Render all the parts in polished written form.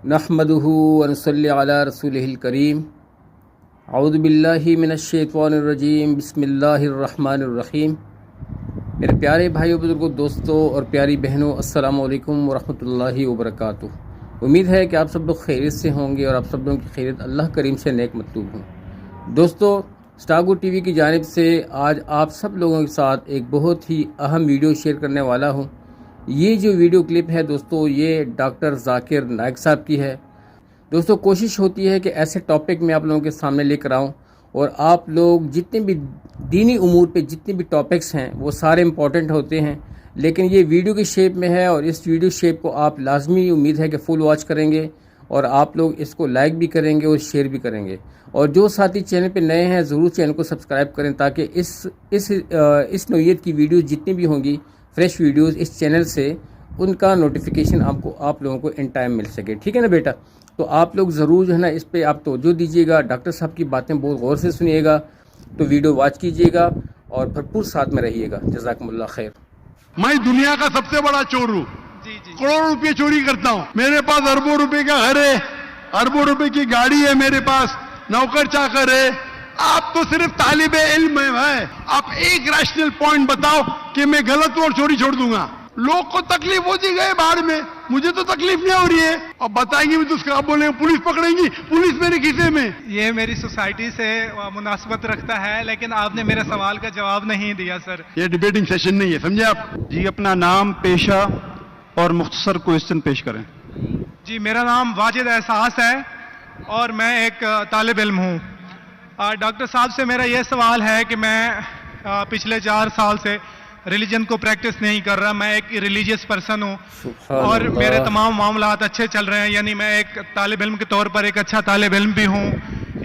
नहमदुहु व नसल्ली अला रसूलिहिल करीम। औज़ु बिल्लाहि मिनश्शैतानिर रजीम। बिस्मिल्लाहिर रहमानिर रहीम। मेरे प्यारे भाइयों, बुजुर्गों, दोस्तों और प्यारी बहनों, अस्सलामु अलैकुम व रहमतुल्लाहि व बरकातुहू। उम्मीद है कि आप सब लोग खैरियत से होंगे और आप सब लोगों की खैरियत अल्लाह करीम से नेक मतलूब हों। दोस्तों, स्टारगो टीवी की जानिब से आज आप सब लोगों के साथ एक बहुत ही अहम वीडियो शेयर करने वाला हूँ। ये जो वीडियो क्लिप है दोस्तों, ये डॉक्टर जाकिर नाइक साहब की है। दोस्तों, कोशिश होती है कि ऐसे टॉपिक मैं आप लोगों के सामने लेकर आऊँ और आप लोग जितने भी दीनी उमूर पे जितने भी टॉपिक्स हैं वो सारे इम्पॉर्टेंट होते हैं, लेकिन ये वीडियो की शेप में है और इस वीडियो शेप को आप लाजमी उम्मीद है कि फुल वॉच करेंगे और आप लोग इसको लाइक भी करेंगे और शेयर भी करेंगे। और जो साथी चैनल पे नए हैं ज़रूर चैनल को सब्सक्राइब करें ताकि इस नौइयत की वीडियो जितनी भी होंगी, फ्रेश वीडियोस इस चैनल से, उनका नोटिफिकेशन आपको आप लोगों को इन टाइम मिल सके। ठीक है ना बेटा? तो आप लोग ज़रूर जो है ना इस पे आप तवज्जो दीजिएगा, डॉक्टर साहब की बातें बहुत गौर से सुनिएगा, तो वीडियो वॉच कीजिएगा और भरपूर साथ में रहिएगा। जज़ाकुमुल्लाह खैर। मैं दुनिया का सबसे बड़ा चोर हूँ। करोड़ों रुपए चोरी करता हूँ। मेरे पास अरबों रुपए का घर है, अरबों रुपए की गाड़ी है, मेरे पास नौकर चाकर है। आप तो सिर्फ तालिबे इल्म है। आप एक रैशनल पॉइंट बताओ कि मैं गलत हूं और चोरी छोड़ दूंगा। लोग को तकलीफ होती गए बाहर में, मुझे तो तकलीफ नहीं हो रही है। और बताएंगे भी तो उसका बोले पुलिस पकड़ेंगी, पुलिस मेरे खीसे में। ये मेरी सोसाइटी से मुनासबत रखता है, लेकिन आपने मेरे सवाल का जवाब नहीं दिया सर। ये डिबेटिंग सेशन नहीं है, समझे आप? जी, अपना नाम, पेशा और मुख्तसर क्वेश्चन पेश करें। जी, मेरा नाम वाजिद एहसास है और मैं एक तालिब इल्म हूँ। डॉक्टर साहब से मेरा ये सवाल है कि मैं पिछले 4 साल से रिलीजन को प्रैक्टिस नहीं कर रहा। मैं एक रिलीजियस पर्सन हूँ और मेरे तमाम मामलात अच्छे चल रहे हैं। यानी मैं एक तालिब इल्म के तौर पर एक अच्छा तालिब इल्म भी हूँ,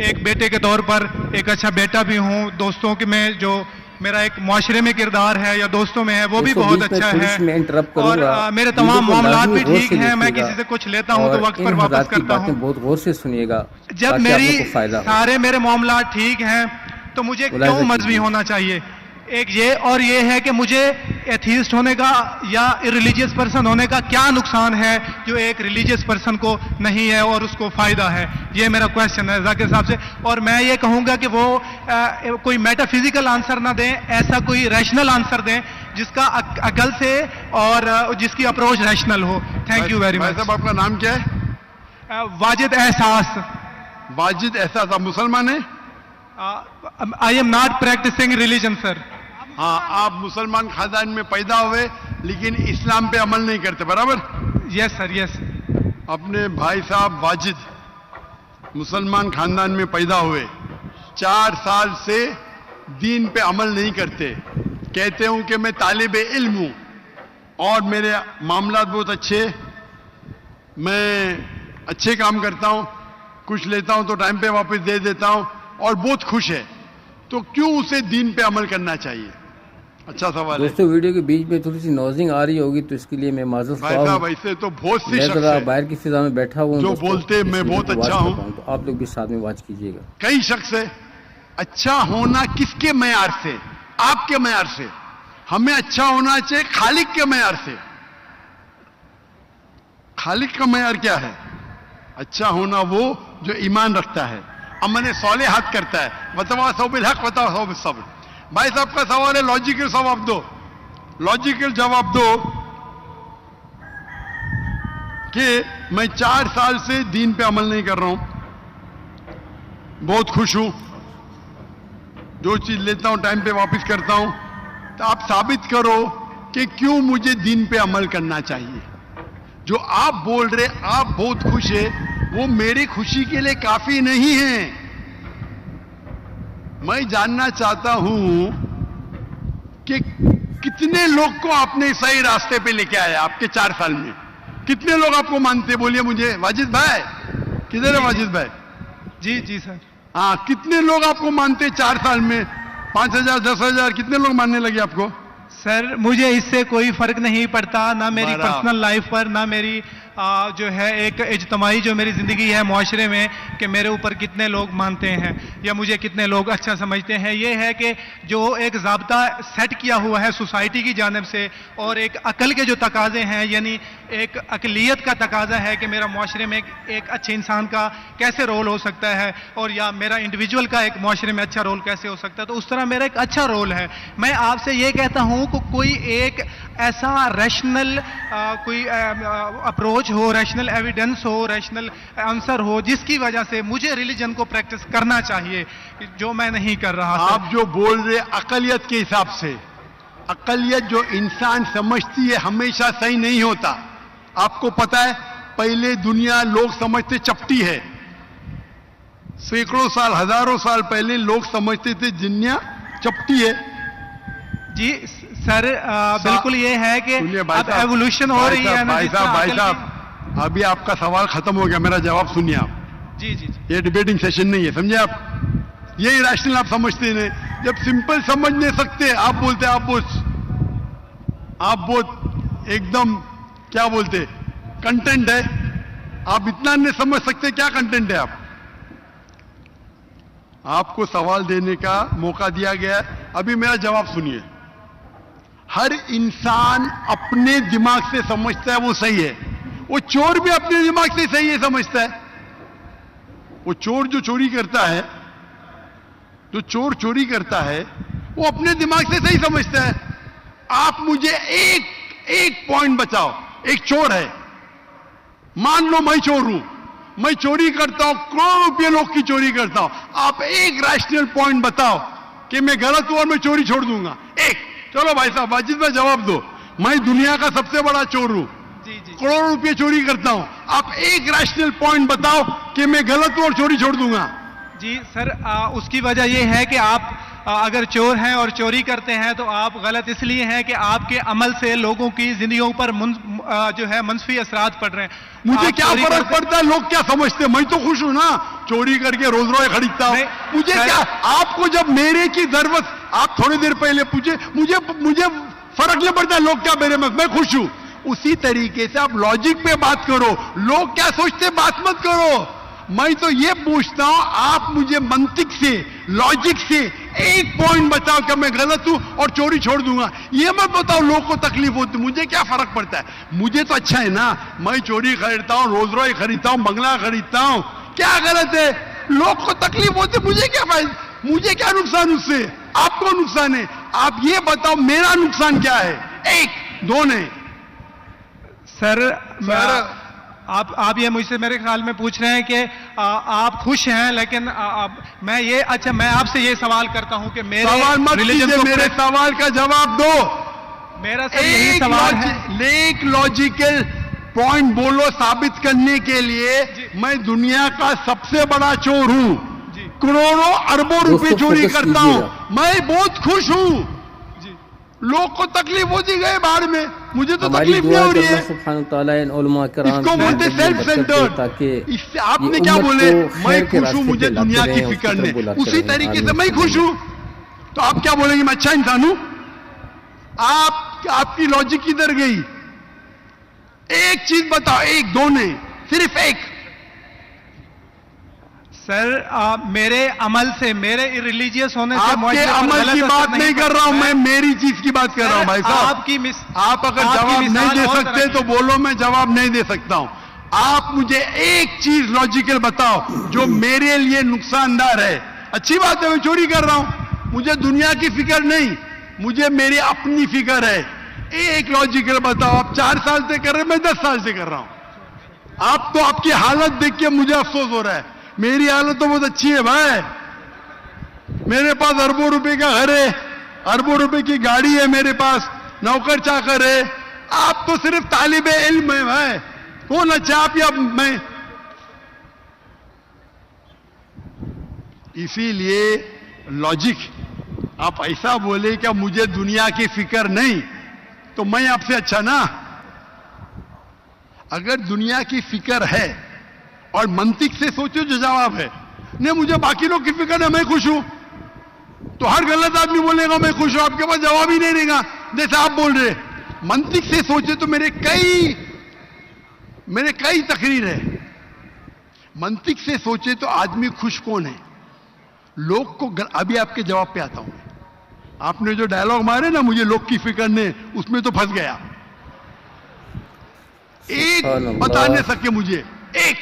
एक बेटे के तौर पर एक अच्छा बेटा भी हूँ। दोस्तों के में जो मेरा एक मुआशरे में किरदार है या दोस्तों में है वो भी बहुत अच्छा है और मेरे तमाम मामलात भी ठीक हैं। मैं किसी से कुछ लेता हूं तो वक्त पर वापस करता हूं। बहुत गौर से सुनिएगा। जब मेरी सारे मेरे मामलात ठीक हैं तो मुझे क्यों मजहबी होना चाहिए? एक ये और ये है कि मुझे एथीस्ट होने का या इरिलीजियस पर्सन होने का क्या नुकसान है जो एक रिलीजियस पर्सन को नहीं है और उसको फायदा है? ये मेरा क्वेश्चन है जाकिर साहब से। और मैं ये कहूंगा कि वो कोई मेटाफिजिकल आंसर ना दें, ऐसा कोई रैशनल आंसर दें जिसका अकल से और जिसकी अप्रोच रैशनल हो। Thank you very much. साहब, आपका नाम क्या है? वाजिद एहसास। वाजिद एहसास। आप मुसलमान हैं? I am not practicing religion sir. हाँ, आप मुसलमान खानदान में पैदा हुए लेकिन इस्लाम पे अमल नहीं करते, बराबर? Yes sir, yes. अपने भाई साहब वाजिद मुसलमान खानदान में पैदा हुए, 4 साल से दीन पे अमल नहीं करते। कहते हूं कि मैं तालिबे इल्म हूं और मेरे मामलात बहुत अच्छे, मैं अच्छे काम करता हूं, कुछ लेता हूं तो टाइम पे वापस दे देता हूं और बहुत खुश है। तो क्यों उसे दीन पे अमल करना चाहिए? अच्छा सवाल है। दोस्तों, वीडियो के बीच में थोड़ी सी नॉइजिंग आ रही होगी तो इसके लिए मैं माजूर साहब। ऐसे तो बहुत सी शख्स है बाहर की फिजा में बैठा हुआ जो बोलते मैं बहुत अच्छा हूं, तो आप लोग भी साथ में वॉच कीजिएगा। कई शख्स है। अच्छा होना किसके मेयार से? आपके मेयार से। हमें अच्छा होना चाहिए खालिक के मेयार से। खालिक का मेयार क्या है? अच्छा होना वो जो ईमान रखता है, अमल सालेहात करता है। वतवासौ बिल हक वतवासौ बिस सब्र। भाई साहब का सवाल है, लॉजिकल जवाब दो, लॉजिकल जवाब दो कि मैं 4 साल से दीन पे अमल नहीं कर रहा हूं, बहुत खुश हूं, जो चीज लेता हूं टाइम पे वापस करता हूं। तो आप साबित करो कि क्यों मुझे दीन पे अमल करना चाहिए। जो आप बोल रहे आप बहुत खुश है, वो मेरी खुशी के लिए काफी नहीं है। मैं जानना चाहता हूं कि कितने लोग को आपने सही रास्ते पे लेके आया आपके 4 साल में। कितने लोग आपको मानते? बोलिए मुझे। वाजिद भाई किधर है? वाजिद भाई। जी जी सर। हाँ, कितने लोग आपको मानते 4 साल में? 5,000, 10,000, कितने लोग मानने लगे आपको? सर मुझे इससे कोई फर्क नहीं पड़ता, ना मेरी बराबर। पर्सनल लाइफ पर, ना मेरी जो है एक इज्तमाही जो मेरी ज़िंदगी है माशरे में, कि मेरे ऊपर कितने लोग मानते हैं या मुझे कितने लोग अच्छा समझते हैं। ये है कि जो एक ज़ाब्ता सेट किया हुआ है सोसाइटी की जानिब से, और एक अकल के जो तकाजे हैं, यानी एक अकलियत का तकाजा है कि मेरा माशरे में एक अच्छे इंसान का कैसे रोल हो सकता है, और या मेरा इंडिविजुअल का एक माशरे में अच्छा रोल कैसे हो सकता है, तो उस तरह मेरा एक अच्छा रोल है। मैं आपसे ये कहता हूँ कि कोई एक ऐसा रैशनल कोई अप्रोच हो, रैशनल एविडेंस हो, रैशनल आंसर हो, जिसकी वजह से मुझे रिलीजन को प्रैक्टिस करना चाहिए, जो मैं नहीं कर रहा। आप जो बोल रहे अकलियत के हिसाब से, अकलियत जो इंसान समझती है हमेशा सही नहीं होता। आपको पता है पहले दुनिया लोग समझते चपटी है, सैकड़ों साल हजारों साल पहले लोग समझते थे दुनिया चपटी है। जी सर बिल्कुल ये है कि सुनिए भाई अब साहब, एवोल्यूशन हो रही है ना, भाई जिस तरह साहब अकल की- अभी आपका सवाल खत्म हो गया, मेरा जवाब सुनिए आप। जी जी जी ये डिबेटिंग सेशन नहीं है, समझे आप? ये इरेशनल आप समझते नहीं। जब सिंपल समझ नहीं सकते आप बोलते आप बहुत एकदम क्या बोलते कंटेंट है। आप इतना नहीं समझ सकते क्या कंटेंट है। आपको सवाल देने का मौका दिया गया है, अभी मेरा जवाब सुनिए। हर इंसान अपने दिमाग से समझता है वो सही है, वो चोर भी अपने दिमाग से सही है समझता है। वो चोर जो चोरी करता है, जो चोर चोरी करता है, वो अपने दिमाग से सही समझता है। आप मुझे एक पॉइंट बताओ, एक चोर है, मान लो मैं चोर हूं, मैं चोरी करता हूं, करोड़ों रुपये लोग की चोरी करता हूं, आप एक रैशनल पॉइंट बताओ कि मैं गलत हूं और मैं चोरी छोड़ दूंगा। एक, चलो भाई साहब वाजिद में जवाब दो, मैं दुनिया का सबसे बड़ा चोर हूं, जी जी करोड़ों रुपये चोरी करता हूं, आप एक रैशनल पॉइंट बताओ कि मैं गलत हूं और चोरी छोड़ दूंगा। जी सर उसकी वजह यह है कि आप अगर चोर हैं और चोरी करते हैं तो आप गलत इसलिए हैं कि आपके अमल से लोगों की जिंदगियों पर जो है मनफी असरात पड़ रहे हैं। मुझे आप क्या चोरी फर्क करते- पड़ता है लोग क्या समझते हैं, मैं तो खुश हूं ना, चोरी करके रोज रोज खरीदता हूं। नहीं, मुझे सर- क्या, आपको जब मेरे की जरूरत, आप थोड़ी देर पहले पूछे, मुझे फर्क नहीं पड़ता लोग क्या मेरे में, मैं खुश हूं। उसी तरीके से आप लॉजिक पे बात करो, लोग क्या सोचते बात मत करो। मैं तो ये पूछता हूं, आप मुझे मंतिक से, लॉजिक से एक पॉइंट बताओ कि मैं गलत हूं और चोरी छोड़ दूंगा। ये मत बताओ लोग को तकलीफ होती, मुझे क्या फर्क पड़ता है, मुझे तो अच्छा है ना, मैं चोरी खरीदता हूं, रोज रोज खरीदता हूं, बंगला खरीदता हूं, क्या गलत है? लोग को तकलीफ होती, मुझे क्या फायदा, मुझे क्या नुकसान उससे, आपको नुकसान है। आप ये बताओ मेरा नुकसान क्या है, एक दो नहीं। सर आप ये मुझसे मेरे ख्याल में पूछ रहे हैं कि आप खुश हैं, लेकिन मैं आपसे ये सवाल करता हूं कि मेरे सवाल मत religion कीजिए, को मेरे प्रे- सवाल का जवाब दो। मेरा सर यही सवाल है। एक लॉजिकल पॉइंट बोलो साबित करने के लिए, मैं दुनिया का सबसे बड़ा चोर हूं, जी करोड़ों अरबों रुपए दोस्तों, चोरी फोकस करता हूं, कीजिएगा। मैं बहुत खुश हूं। जी लोग को तकलीफ होती गए बाहर में, मुझे तो हमारी तकलीफ नहीं दुआ हो कि रही अल्लाह है। सुब्हानहू तआला इन उलमा किराम इसको की बोलते ज़िंदगी में सेल्फ बरकत दे, सेंटर्ड। ताकि इससे आपने ये क्या उम्मत बोले, को मैं खैर के खुश हूं, रास्ते मुझे पे लाते दुनिया की रहें, फिक्र उसकी तरफ नहीं, बुलाते उसी रहें। तरीके से आमीन। मैं खुश हूं। तो आप क्या बोलेंगे मैं अच्छा इंसान हूं? आपकी लॉजिक किधर गई? एक चीज बताओ, एक दो नहीं, सिर्फ एक। सर मेरे अमल से, मेरे रिलीजियस होने से आपके मुआशरे पर अमल गलत की असर बात नहीं कर रहा हूं मैं, मेरी चीज की बात कर रहा हूं भाई साहब। आप अगर जवाब नहीं दे सकते तो बोलो, मैं जवाब नहीं दे सकता हूं। आप मुझे एक चीज लॉजिकल बताओ जो मेरे लिए नुकसानदार है। अच्छी बात है, मैं चोरी कर रहा हूं, मुझे दुनिया की फिक्र नहीं, मुझे मेरी अपनी फिक्र है। एक लॉजिकल बताओ। आप 4 साल से कर रहे हैं, मैं 10 साल से कर रहा हूं। आप तो आपकी हालत देख के मुझे अफसोस हो रहा है, मेरी हालत तो बहुत अच्छी है भाई। मेरे पास अरबों रुपए का घर है, अरबों रुपए की गाड़ी है मेरे पास, नौकर चाकर है। आप तो सिर्फ तालिबे इल्म है भाई, कौन अच्छा आप या मैं? इसीलिए लॉजिक, आप ऐसा बोले क्या मुझे दुनिया की फिक्र नहीं, तो मैं आपसे अच्छा ना? अगर दुनिया की फिक्र है और मंतिक से सोचो जो जवाब है, नहीं मुझे बाकी लोग की फिक्र है, मैं खुश हूं, तो हर गलत आदमी बोलेगा मैं खुश हूं, आपके पास जवाब ही नहीं रहेगा। जैसे आप बोल रहे। मंतिक से सोचे तो मेरे कई तकरीर है। मंतिक से सोचे तो आदमी खुश कौन है? लोग को अभी आपके जवाब पे आता हूं। आपने जो डायलॉग मारे ना, मुझे लोग की फिक्र ने, उसमें तो फंस गया। एक बता नहीं सके मुझे, एक।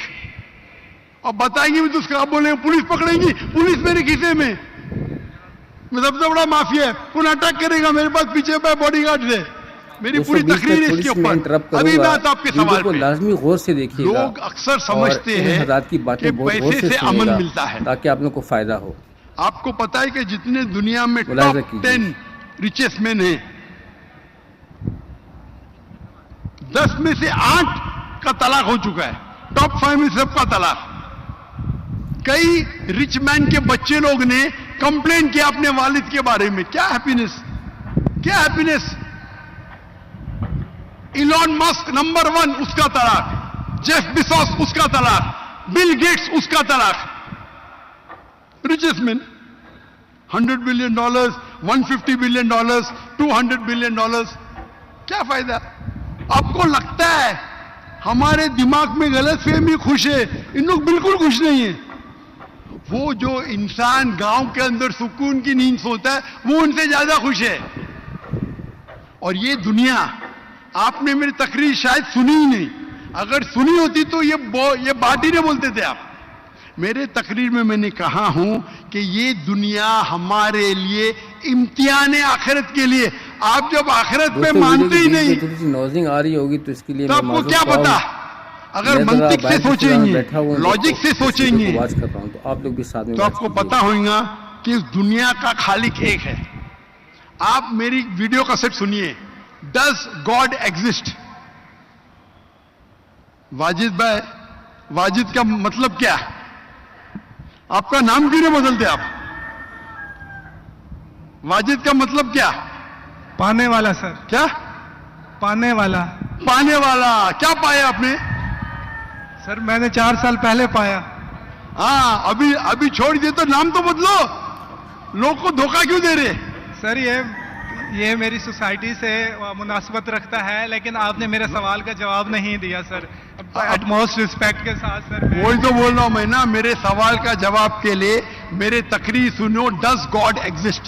और बताएंगे भी तो उसका आप बोलेंगे पुलिस पकड़ेगी, पुलिस मेरे खीसे में, मैं सबसे बड़ा माफिया है, कौन अटैक करेगा मेरे पास पीछे पे बॉडीगार्ड से। मेरी पूरी तकरीर है इसके ऊपर। अभी मैं आता आपके सवाल पे। लाजमी गौर से देखिएगा। लोग अक्सर समझते हैं की बातें कि पैसे से अमन मिलता है, ताकि आप लोग को फायदा हो। आपको पता है कि जितने दुनिया में टॉप 10 रिचेस्ट मैन हैं, 10 में से 8 का तलाक हो चुका है। टॉप 5 में सबका तलाक। कई रिच मैन के बच्चे लोग ने कंप्लेन किया अपने वालिद के बारे में। क्या हैप्पीनेस, क्या हैप्पीनेस। इलॉन मस्क नंबर 1, उसका तलाक। जेफ बिजोस, उसका तलाक। बिल गेट्स, उसका तलाक। Richest man, $100 billion, $150 billion, $200 billion. क्या फायदा? आपको लगता है हमारे दिमाग में गलतफहमी खुश है? इन लोग बिल्कुल खुश नहीं है। वो जो इंसान गांव के अंदर सुकून की नींद सोता है, वो उनसे ज्यादा खुश है। और ये दुनिया, आपने मेरी तकरीर शायद सुनी ही नहीं। अगर सुनी होती तो ये बात ही नहीं बोलते थे आप। मेरे तकरीर में मैंने कहा हूं कि ये दुनिया हमारे लिए इम्तिहान है आखिरत के लिए। आप जब आखिरत पे मानते ही नहीं, थोड़ी सी नॉइजिंग आ रही होगी तो इसके लिए तो आपको क्या पता? अगर मंतिक से सोचेंगे, लॉजिक से सोचेंगे, तो आप लोग भी साथ में, तो आपको पता होगा कि इस दुनिया का खालिक एक है। आप मेरी वीडियो का सेट सुनिए, डज गॉड एग्जिस्ट? वाजिद भाई, वाजिद का मतलब क्या? आपका नाम क्यों नहीं बदलते आप? वाजिद का मतलब क्या? पाने वाला सर। क्या? पाने वाला। पाने वाला। क्या पाया आपने? सर मैंने 4 साल पहले पाया। हाँ, अभी छोड़ दिए तो नाम तो बदलो। लोग को धोखा क्यों दे रहे? सर ये मेरी सोसाइटी से मुनासबत रखता है, लेकिन आपने मेरे सवाल का जवाब नहीं दिया सर। एटमोस्ट रिस्पेक्ट के साथ सर, वही तो बोल रहा हूं मैं ना। मेरे सवाल का जवाब के लिए मेरे तकरीर सुनो। Does God exist?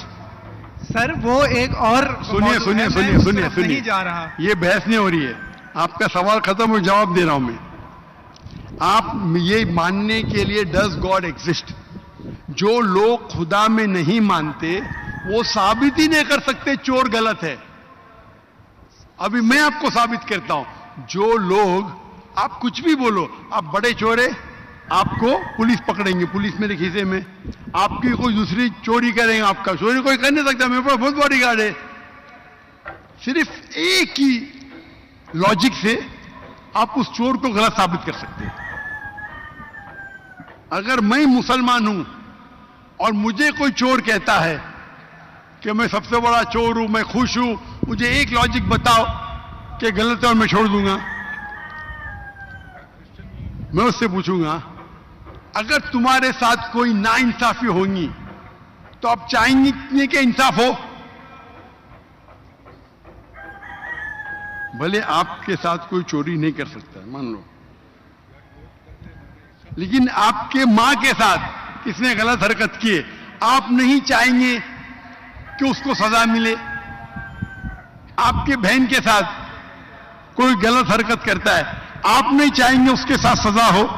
सर वो एक और सुनिए नहीं जा रहा। ये बहस नहीं हो रही है। आपका सवाल खत्म हो, जवाब दे रहा हूं मैं। आप ये मानने के लिए डज गॉड एग्जिस्ट, जो लोग खुदा में नहीं मानते वो साबित ही नहीं कर सकते चोर गलत है। अभी मैं आपको साबित करता हूं। जो लोग, आप कुछ भी बोलो, आप बड़े चोर है, आपको पुलिस पकड़ेंगे, पुलिस मेरे खीसे में। आपकी कोई दूसरी चोरी करेंगे, आपका चोरी कोई कर नहीं सकता, मेरे पास बहुत बॉडीगार्ड है। सिर्फ एक ही लॉजिक से आप उस चोर को गलत साबित कर सकते हैं। अगर मैं मुसलमान हूं और मुझे कोई चोर कहता है कि मैं सबसे बड़ा चोर हूं, मैं खुश हूं, मुझे एक लॉजिक बताओ कि गलत है और मैं छोड़ दूंगा। मैं उससे पूछूंगा, अगर तुम्हारे साथ कोई नाइंसाफी होगी तो आप चाहेंगे कि इंसाफ हो? भले आपके साथ कोई चोरी नहीं कर सकता, मान लो, लेकिन आपके मां के साथ किसने गलत हरकत की है, आप नहीं चाहेंगे कि उसको सजा मिले? आपके बहन के साथ कोई गलत हरकत करता है, आप नहीं चाहेंगे उसके साथ सजा हो?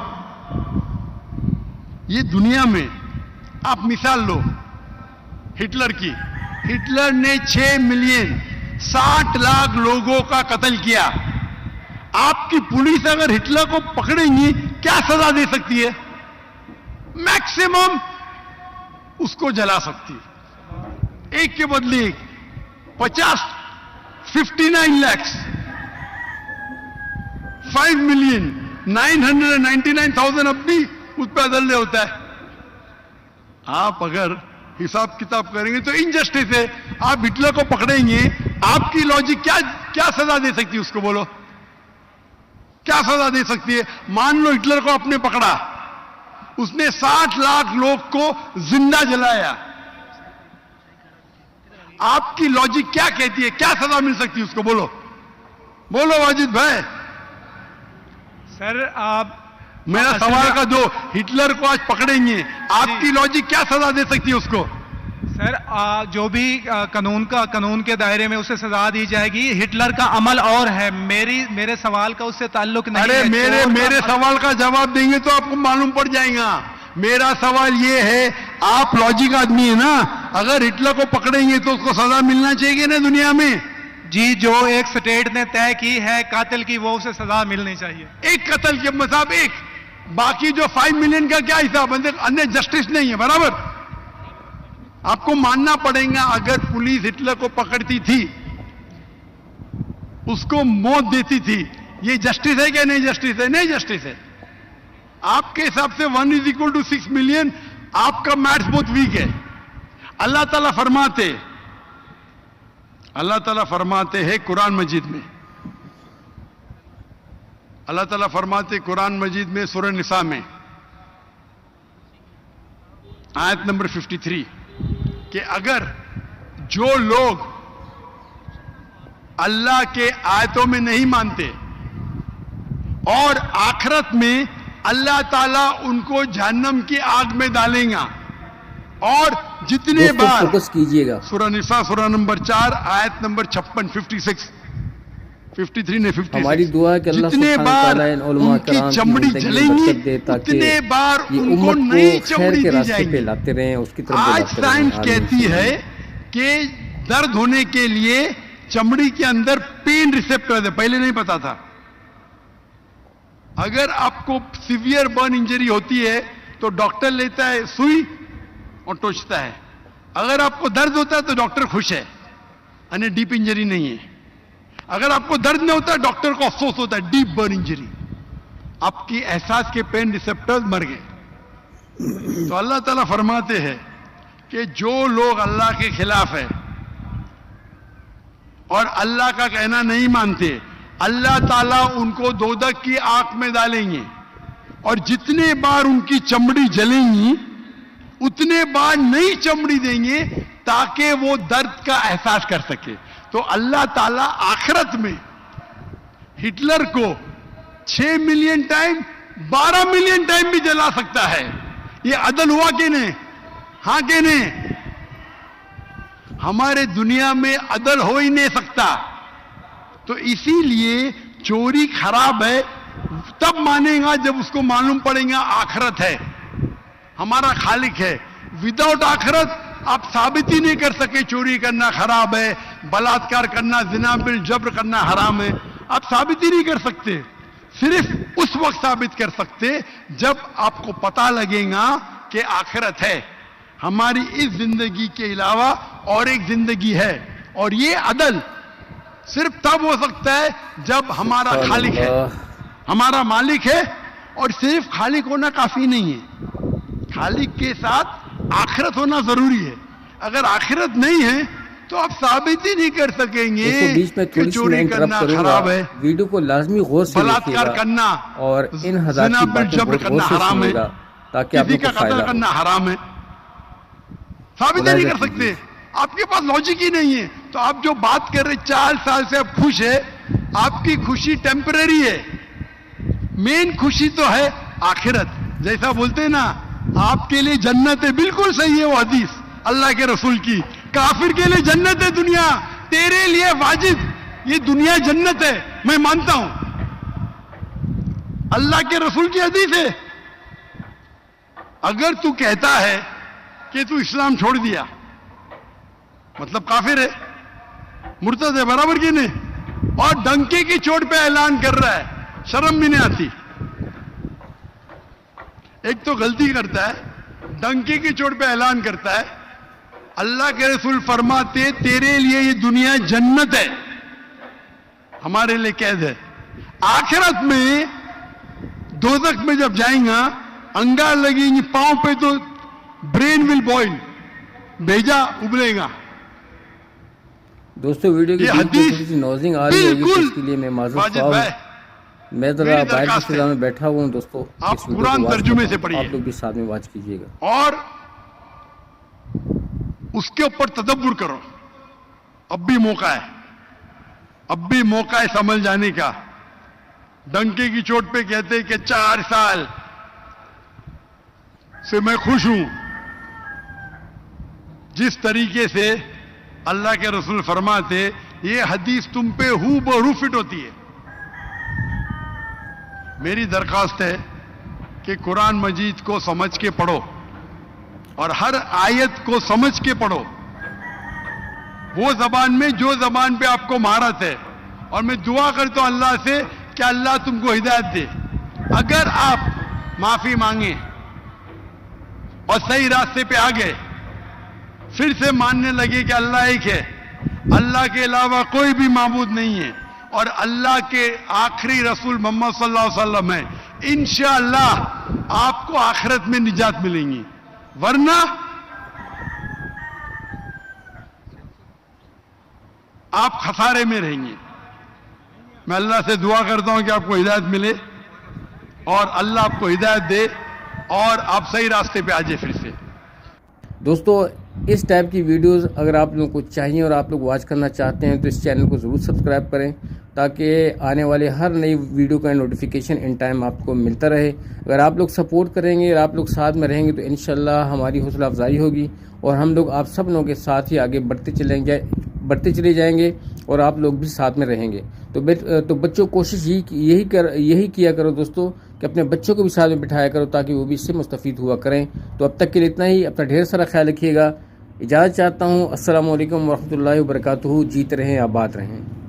ये दुनिया में आप मिसाल लो हिटलर की। हिटलर ने 6 मिलियन 60 लाख लोगों का कत्ल किया। आपकी पुलिस अगर हिटलर को पकड़ेंगी, क्या सजा दे सकती है? मैक्सिमम उसको जला सकती है। एक के बदले एक 59 लाख 5,999,000 अब भी उस पर अदल होता है। आप अगर हिसाब किताब करेंगे तो इनजस्टिस है। आप हिटलर को पकड़ेंगे, आपकी लॉजिक क्या सजा दे सकती है उसको? बोलो, क्या सजा दे सकती है? मान लो हिटलर को आपने पकड़ा, उसने 60 लाख लोग को जिंदा जलाया, आपकी लॉजिक क्या कहती है, क्या सजा मिल सकती है उसको? बोलो बोलो वाजिद भाई। सर आप मेरा असल सवाल में- का दो, हिटलर को आज पकड़ेंगे, आपकी लॉजिक क्या सजा दे सकती है उसको? सर जो भी कानून के दायरे में उसे सजा दी जाएगी। हिटलर का अमल और है, मेरे सवाल का उससे ताल्लुक नहीं अरे है। मेरे सवाल का जवाब देंगे तो आपको मालूम पड़ जाएगा। मेरा सवाल ये है, आप लॉजिक आदमी है ना, अगर हिटलर को पकड़ेंगे तो उसको सजा मिलना चाहिए ना दुनिया में? जी, जो एक स्टेट ने तय की है कातिल की, वो उसे सजा मिलनी चाहिए। एक कत्ल के मतलब एक, बाकी जो 5 मिलियन का क्या हिसाब? अन्य जस्टिस नहीं है, बराबर? आपको मानना पड़ेगा, अगर पुलिस हिटलर को पकड़ती थी, उसको मौत देती थी, ये जस्टिस है क्या? नहीं जस्टिस है, नहीं जस्टिस है। आपके हिसाब से 1 = 6 मिलियन, आपका मैथ्स बहुत वीक है। अल्लाह ताला फरमाते हैं कुरान मजीद में, अल्लाह ताला फरमाते कुरान मजीद में सूरह निसा में आयत नंबर 53 कि अगर जो लोग अल्लाह के आयतों में नहीं मानते और आखिरत में अल्लाह ताला उनको जहन्नम की आग में डालेगा, और जितने दोस्तों बार, फोकस कीजिएगा, सूरह निसा सूरह नंबर 4 आयत नंबर 56, 56, 53 ने 56, हमारी दुआ है कि अल्लाह जितने सुब्हान बार तआला इन उलमा उनकी कराम की चमड़ी जिंदगी में जलेंगी, बरकत दे ताकि उतने बार ये उनको उम्मत नई को खैर चमड़ी के दी रास्ते पे जाएगी। लाते रहें, उसकी तरफ आज बुलाते रहें। साइंस आमीन। कहती है कि दर्द होने के लिए चमड़ी के अंदर पेन रिसेप्टर है, पहले नहीं पता था। अगर आपको सीवियर बर्न इंजरी होती है तो डॉक्टर लेता है सुई और टोचता है। अगर आपको दर्द होता है तो डॉक्टर खुश है, यानी डीप इंजरी नहीं है। अगर आपको दर्द नहीं होता, डॉक्टर को अफसोस होता है, डीप बर्न इंजरी, आपकी एहसास के पेन रिसेप्टर्स मर गए। तो अल्लाह ताला फरमाते हैं कि जो लोग अल्लाह के खिलाफ है और अल्लाह का कहना नहीं मानते, अल्लाह ताला उनको दोजख की आग में डालेंगे, और जितने बार उनकी चमड़ी जलेंगी उतने बार नई चमड़ी देंगे ताकि वो दर्द का एहसास कर सके। तो अल्लाह ताला आखिरत में हिटलर को 6 मिलियन टाइम, 12 मिलियन टाइम भी जला सकता है। ये अदल हुआ कि नहीं? हां कि नहीं? हमारे दुनिया में अदल हो ही नहीं सकता। तो इसीलिए चोरी खराब है तब मानेगा जब उसको मालूम पड़ेगा आखिरत है, हमारा खालिक है। विदाउट आखिरत आप साबित ही नहीं कर सके चोरी करना खराब है, बलात्कार करना, जिना बिल जब्र करना हराम है, आप साबित ही नहीं कर सकते। सिर्फ उस वक्त साबित कर सकते जब आपको पता लगेगा कि आखिरत है, हमारी इस जिंदगी के अलावा और एक जिंदगी है। और ये अदल सिर्फ तब हो सकता है जब हमारा खालिक है, हमारा मालिक है। और सिर्फ खालिक होना काफी नहीं है, खालिक के साथ आखिरत होना जरूरी है। अगर आखिरत नहीं है तो आप साबित ही नहीं कर सकेंगे बीच में कि चोरी करना खराब है, वीडियो को लाजमी गौर से बलात्कार करना और इन हजार जिना की बिल बातें जब्र बहुत करना गौर से हराम है, सुनिएगा ताकि आप किसी लोग का को कत्ल फायदा करना हो। हराम है। साबित ही नहीं कर मुलाहिजा सकते, आपके पास लॉजिक ही नहीं है। तो आप जो बात कर रहे 4 साल से आप खुश है, आपकी खुशी टेम्पररी है, मेन खुशी तो है आखिरत। जैसा बोलते हैं ना, आपके लिए जन्नत है, बिल्कुल सही है वो हदीस अल्लाह के रसूल की। काफिर के लिए जन्नत है दुनिया, तेरे लिए वाजिब ये दुनिया जन्नत है, मैं मानता हूं, अल्लाह के रसूल की हदीस है। अगर तू कहता है कि तू इस्लाम छोड़ दिया, मतलब काफिर है, मुर्तद है, बराबर की नहीं, और डंके की चोट पे ऐलान कर रहा है, शर्म भी नहीं आती। एक तो गलती करता है, डंके की चोट पे ऐलान करता है। अल्लाह के रसूल फरमाते तेरे लिए ये दुनिया जन्नत है, हमारे लिए कैद है। आखिरत में दोजख में जब जाएगा, अंगार लगेंगी पांव पे तो ब्रेन विल बॉइल, भेजा उबलेगा। दोस्तों वीडियो की ये बीच में हदीस थोड़ी सी नॉइजिंग आ रही होगी, तो बिल्कुल इसके लिए मैं माजूर वाजिब ख्वाह है। हूं। मैं जरा मेरी बाहर की दरखास्त फिजा है, में बैठा हुआ हूं दोस्तों, आप इस वीडियो कुरान को watch तर्जुमे करता से हूं, पढ़िए। आप लोग भी साथ में वॉच कीजिएगा। और उसके ऊपर तदब्बुर करो अब भी मौका है, अब भी मौका है समझ जाने का। डंके की चोट पे कहते हैं कि 4 साल से मैं खुश हूं। जिस तरीके से अल्लाह के रसूल फरमाते, ये हदीस तुम पे हूबहू फिट होती है। मेरी दरखास्त है कि कुरान मजीद को समझ के पढ़ो और हर आयत को समझ के पढ़ो, वो जबान में जो जबान पे आपको महारत है। और मैं दुआ करता हूं अल्लाह से कि अल्लाह तुमको हिदायत दे। अगर आप माफी मांगे और सही रास्ते पे आ गए, फिर से मानने लगे कि अल्लाह एक है, अल्लाह के अलावा कोई भी माबूद नहीं है और अल्लाह के आखिरी रसूल मोहम्मद सल्लल्लाहु अलैहि वसल्लम है, इंशाअल्लाह आपको आखिरत में निजात मिलेंगी। वरना आप खसारे में रहेंगे। मैं अल्लाह से दुआ करता हूं कि आपको हिदायत मिले और अल्लाह आपको हिदायत दे और आप सही रास्ते पे आ जाए फिर से। दोस्तों, इस टाइप की वीडियोस अगर आप लोगों को चाहिए और आप लोग वॉच करना चाहते हैं तो इस चैनल को ज़रूर सब्सक्राइब करें, ताकि आने वाले हर नई वीडियो का नोटिफिकेशन इन टाइम आपको मिलता रहे। अगर आप लोग सपोर्ट करेंगे और आप लोग साथ में रहेंगे तो इंशाल्लाह हमारी हौसला अफजाई होगी और हम लोग आप सब लोगों के साथ ही आगे बढ़ते चले जाएंगे और आप लोग भी साथ में रहेंगे। तो बच्चों, कोशिश यही किया करो दोस्तों कि अपने बच्चों को भी साथ में बिठाया करो ताकि वो भी इससे मुस्तफ़ीद हुआ करें। तो अब तक के लिए इतना ही। अपना ढेर सारा ख्याल रखिएगा। इजाज़त चाहता हूँ। अस्सलामु अलैकुम वरहमतुल्लाहि वबरकातुहू। जीते रहें, आबाद रहें।